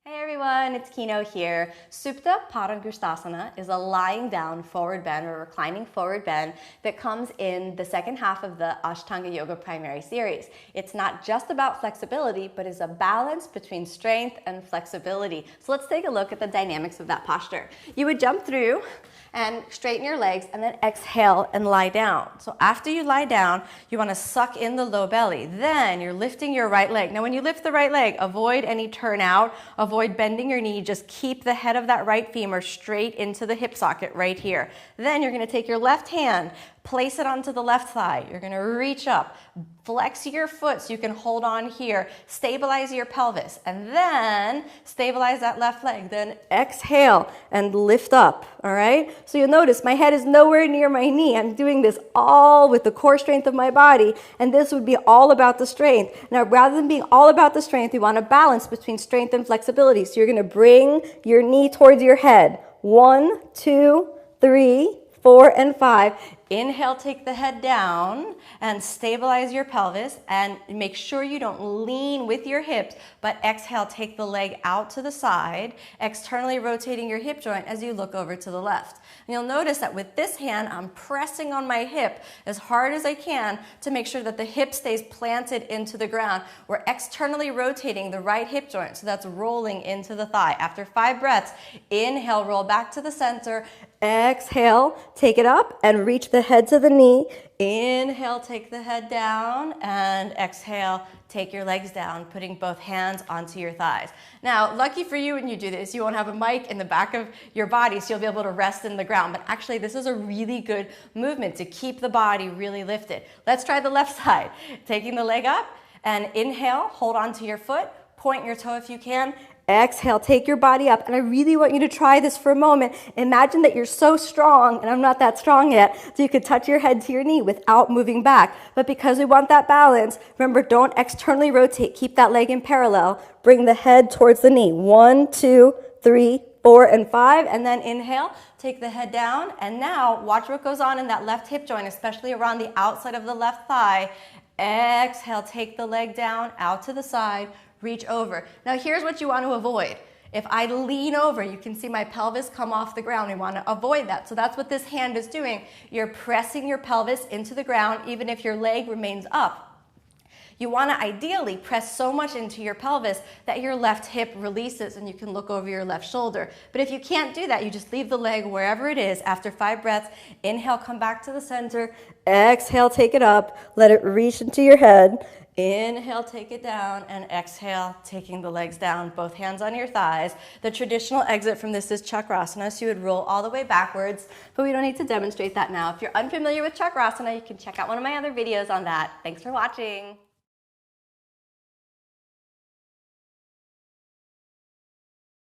Hey everyone, it's Kino here. Supta Padangusthasana is a lying down forward bend or reclining forward bend that comes in the second half of the Ashtanga Yoga primary series. It's not just about flexibility, but is a balance between strength and flexibility. So let's take a look at the dynamics of that posture. You would jump through and straighten your legs and then exhale and lie down. So after you lie down, you want to suck in the low belly. Then you're lifting your right leg. Now when you lift the right leg, avoid any turnout, avoid bending your knee, just keep the head of that right femur straight into the hip socket right here. Then you're going to take your left hand, place it onto the left thigh. You're going to reach up, flex your foot so you can hold on here, stabilize your pelvis, and then stabilize that left leg. Then exhale and lift up, all right? So you'll notice my head is nowhere near my knee. I'm doing this all with the core strength of my body, and this would be all about the strength. Now, rather than being all about the strength, you want a balance between strength and flexibility. So you're going to bring your knee towards your head. 1, 2, 3, 4, and 5. Inhale, take the head down and stabilize your pelvis and make sure you don't lean with your hips, but exhale, take the leg out to the side, externally rotating your hip joint as you look over to the left. And you'll notice that with this hand, I'm pressing on my hip as hard as I can to make sure that the hip stays planted into the ground. We're externally rotating the right hip joint, so that's rolling into the thigh. After 5 breaths, inhale, roll back to the center, exhale, take it up and reach the head to the knee. Inhale, take the head down, and exhale, take your legs down, putting both hands onto your thighs. Now, lucky for you when you do this, you won't have a mic in the back of your body, so you'll be able to rest in the ground. But actually, this is a really good movement to keep the body really lifted. Let's try the left side. Taking the leg up, and inhale, hold onto your foot, point your toe if you can. Exhale, take your body up, and I really want you to try this for a moment. Imagine that you're so strong, and I'm not that strong yet, so you could touch your head to your knee without moving back. But because we want that balance, remember, don't externally rotate. Keep that leg in parallel. Bring the head towards the knee. 1, 2, 3, 4, and 5, and then inhale, take the head down, and now watch what goes on in that left hip joint, especially around the outside of the left thigh. Exhale, take the leg down, out to the side, reach over. Now here's what you want to avoid. If I lean over, you can see my pelvis come off the ground. We want to avoid that. So that's what this hand is doing. You're pressing your pelvis into the ground even if your leg remains up. You want to ideally press so much into your pelvis that your left hip releases and you can look over your left shoulder. But if you can't do that, you just leave the leg wherever it is. After 5 breaths, inhale, come back to the center. Exhale, take it up. Let it reach into your head. Inhale, take it down, and exhale, taking the legs down, both hands on your thighs. The traditional exit from this is Chakrasana, so you would roll all the way backwards, but we don't need to demonstrate that now. If you're unfamiliar with Chakrasana, you can check out one of my other videos on that. Thanks for watching.